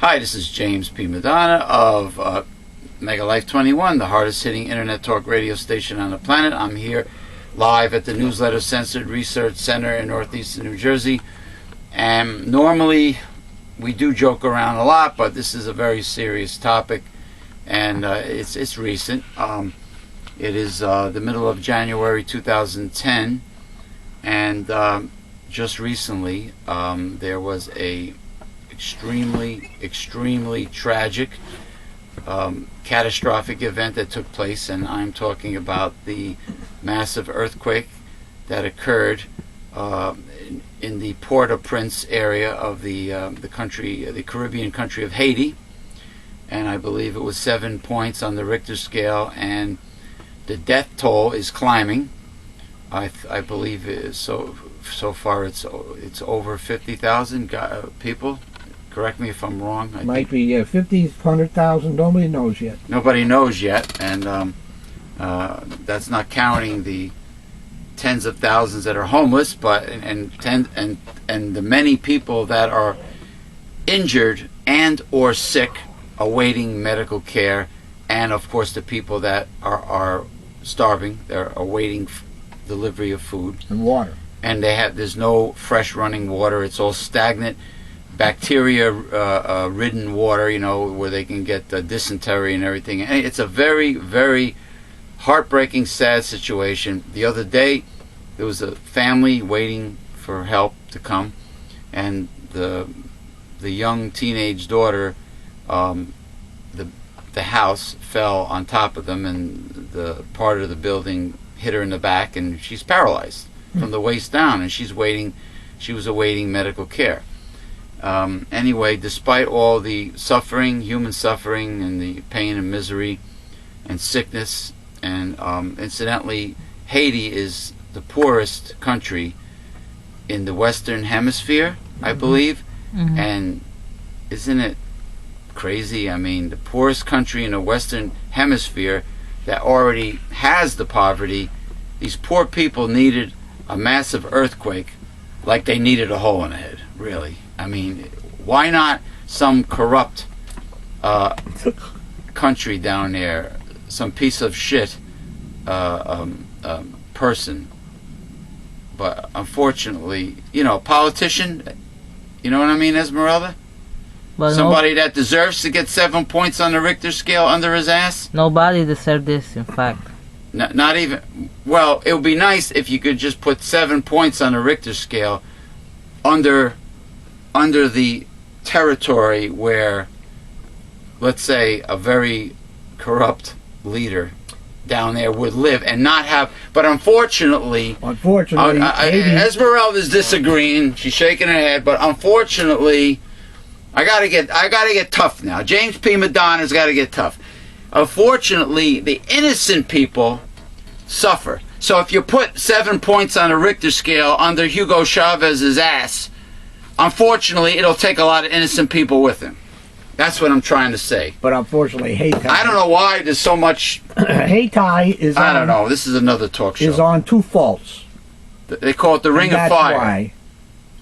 Hi, this is James P. Madonna of Megalife21, the hardest hitting internet talk radio station on the planet. I'm here live at the Newsletter Censored Research Center in northeastern New Jersey. And normally we do joke around a lot, but this is a very serious topic, and it's recent. It is the middle of January 2010, and just recently there was a extremely tragic, catastrophic event that took place, and I'm talking about the massive earthquake that occurred in the Port-au-Prince area of the Caribbean country of Haiti, and I believe it was 7 points on the Richter scale, and the death toll is climbing. I believe so far it's over 50,000 people. Correct me if I'm wrong. Might be 50, 100,000. Nobody knows yet. Nobody knows yet, and that's not counting the tens of thousands that are homeless, but and the many people that are injured and or sick, awaiting medical care, and of course the people that are starving. They're awaiting delivery of food and water, and there's no fresh running water. It's all stagnant, bacteria ridden water, where they can get dysentery and everything. And it's a very, very heartbreaking, sad situation. The other day there was a family waiting for help to come, and the young teenage daughter, the house fell on top of them, and the part of the building hit her in the back, and she's paralyzed from the waist down, and she was awaiting medical care. Anyway, despite all the suffering, human suffering, and the pain and misery and sickness, and incidentally, Haiti is the poorest country in the Western Hemisphere, I believe. And isn't it crazy? I mean, the poorest country in the Western Hemisphere that already has the poverty, these poor people needed a massive earthquake like they needed a hole in the head, really. I mean, why not some corrupt country down there, some piece of shit person? But unfortunately, politician, you know what I mean, Esmeralda? But somebody that deserves to get 7 points on the Richter scale under his ass? Nobody deserves this, in fact. Not even... Well, it would be nice if you could just put 7 points on the Richter scale under the territory where, let's say, a very corrupt leader down there would live and not have... But unfortunately Esmeralda's disagreeing. She's shaking her head, but unfortunately... I gotta get tough now. James P. Madonna's gotta get tough. Unfortunately, the innocent people suffer. So if you put 7 points on a Richter scale under Hugo Chavez's ass, unfortunately, it'll take a lot of innocent people with him. That's what I'm trying to say. But unfortunately, Haiti... I don't know why there's so much... Haiti is I don't know. This is another talk show. Is on two faults. They call it the Ring of Fire.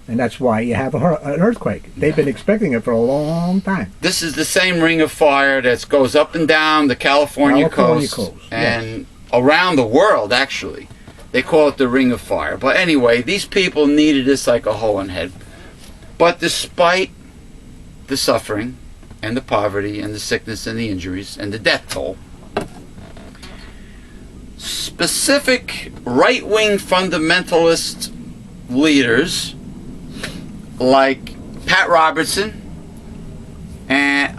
And that's why you have an earthquake. They've been expecting it for a long time. This is the same Ring of Fire that goes up and down the California coast. And around the world, actually. They call it the Ring of Fire. But anyway, these people needed this like a hole in the head. But despite the suffering and the poverty and the sickness and the injuries and the death toll, specific right-wing fundamentalist leaders like Pat Robertson and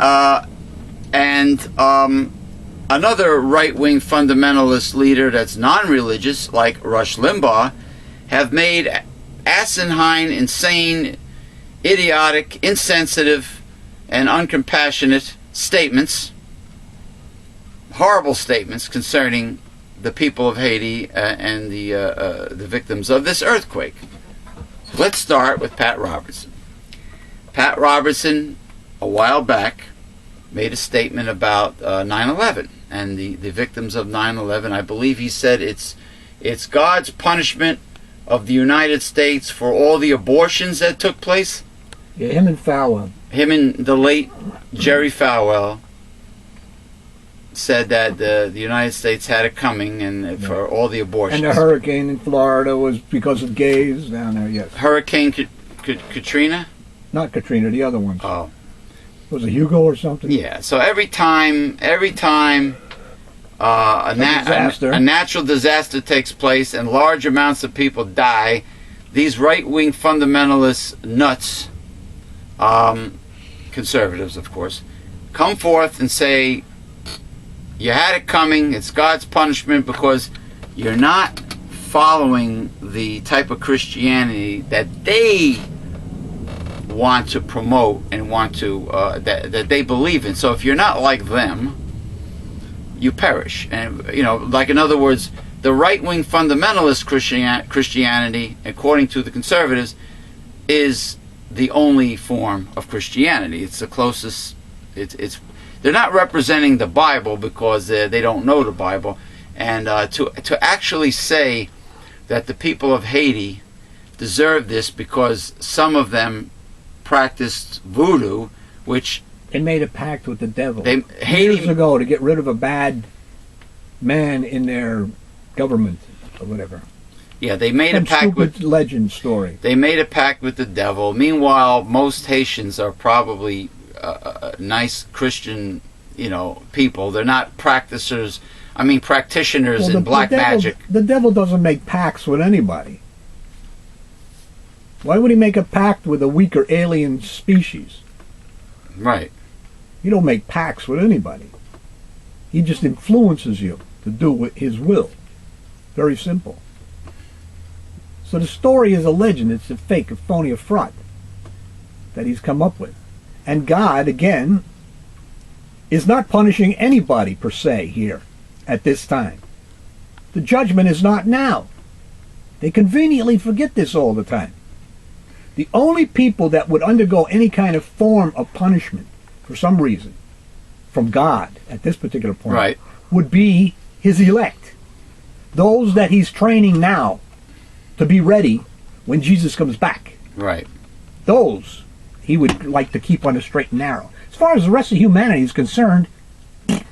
another right-wing fundamentalist leader that's non-religious, like Rush Limbaugh, have made asinine, insane, idiotic, insensitive, and uncompassionate statements, horrible statements concerning the people of Haiti and the victims of this earthquake. Let's start with Pat Robertson. Pat Robertson, a while back, made a statement about 9/11 and the victims of 9/11. I believe he said it's God's punishment of the United States for all the abortions that took place. Yeah, him and Falwell. Him and the late Jerry Falwell said that the United States had it coming, and for all the abortions. And the hurricane in Florida was because of gays down there, yes. Hurricane Katrina? Not Katrina, the other ones. Oh. Was it Hugo or something? Yeah, so every time a natural disaster takes place and large amounts of people die, these right-wing fundamentalist nuts, conservatives of course, come forth and say, you had it coming, it's God's punishment because you're not following the type of Christianity that they want to promote and want to that they believe in. So if you're not like them, you perish. And like in other words, the right-wing fundamentalist Christianity, according to the conservatives, is the only form of Christianity. It's the closest. It's they're not representing the Bible because they don't know the Bible, and to actually say that the people of Haiti deserve this because some of them practiced voodoo, which they made a pact with the devil Haiti, years ago to get rid of a bad man in their government or whatever. Yeah, they made a pact with legend story. They made a pact with the devil. Meanwhile, most Haitians are probably nice Christian, people. They're not practitioners in black magic. The devil doesn't make pacts with anybody. Why would he make a pact with a weaker alien species? Right. You don't make pacts with anybody. He just influences you to do his will. Very simple. So the story is a legend. It's a fake, a phony, a fraud that he's come up with. And God, again, is not punishing anybody per se here at this time. The judgment is not now. They conveniently forget this all the time. The only people that would undergo any kind of form of punishment, for some reason, from God at this particular point, right, would be his elect. Those that he's training now to be ready when Jesus comes back. Right. Those he would like to keep on the straight and narrow. As far as the rest of humanity is concerned,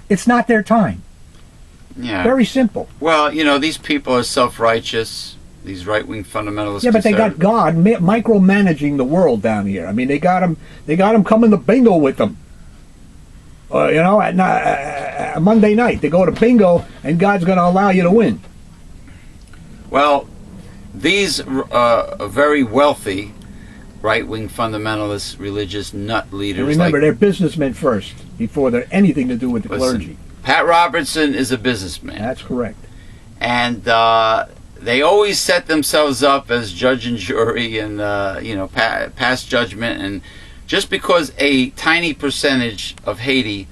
it's not their time. Yeah. Very simple. Well, these people are self-righteous. These right-wing fundamentalists. Yeah, but they got God micromanaging the world down here. I mean, they got him coming to bingo with them. At Monday night they go to bingo, and God's going to allow you to win. Well, these very wealthy right-wing fundamentalist religious nut leaders. And remember, they're businessmen first before they're anything to do with the clergy. Pat Robertson is a businessman. That's correct. And they always set themselves up as judge and jury and pass judgment, and just because a tiny percentage of Haiti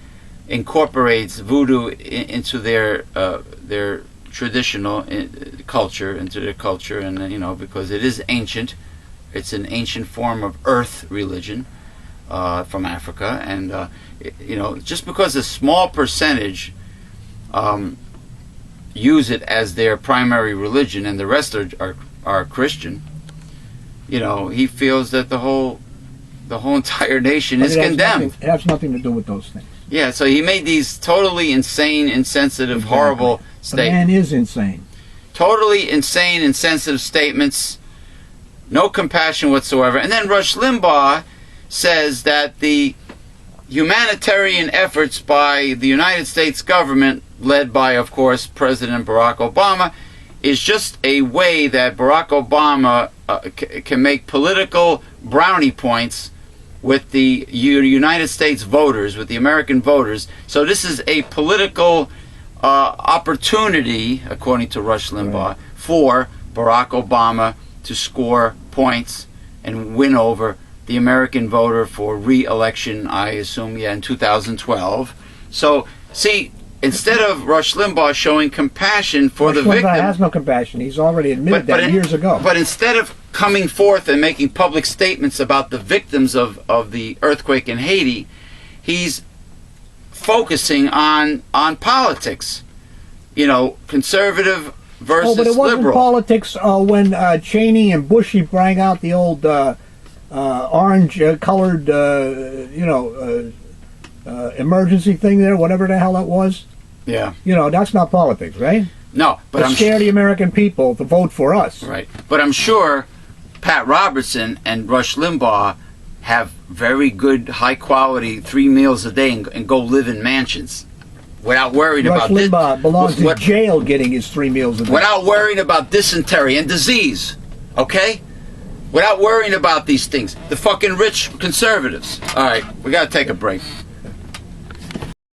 incorporates voodoo into their traditional culture, into their culture, and because it is ancient, it's an ancient form of earth religion from Africa, and just because a small percentage use it as their primary religion and the rest are Christian, he feels that the whole entire nation is condemned. It has nothing to do with those things. Yeah, so he made these totally insane, insensitive, horrible statements. The man is insane. Totally insane, insensitive statements. No compassion whatsoever. And then Rush Limbaugh says that the humanitarian efforts by the United States government, led by, of course, President Barack Obama, is just a way that Barack Obama can make political brownie points with the United States voters, with the American voters. So this is a political opportunity, according to Rush Limbaugh, for Barack Obama to score points and win over the American voter for re-election, I assume, in 2012. So, see, instead of Rush Limbaugh showing compassion for the victim... Rush Limbaugh has no compassion. He's already admitted that years ago. But instead of coming forth and making public statements about the victims of the earthquake in Haiti, he's focusing on politics. Conservative versus liberal. But it wasn't politics when Cheney and Bushy brought out the old orange colored, emergency thing there, whatever the hell that was. Yeah. That's not politics, right? No, but I'm scare the American people to vote for us. Right. But I'm sure Pat Robertson and Rush Limbaugh have very good, high-quality 3 meals a day and go live in mansions without worrying Rush about Limbaugh belongs to jail getting his 3 meals a day. Without worrying about dysentery and disease, okay? Without worrying about these things. The fucking rich conservatives. All right, we got to take a break.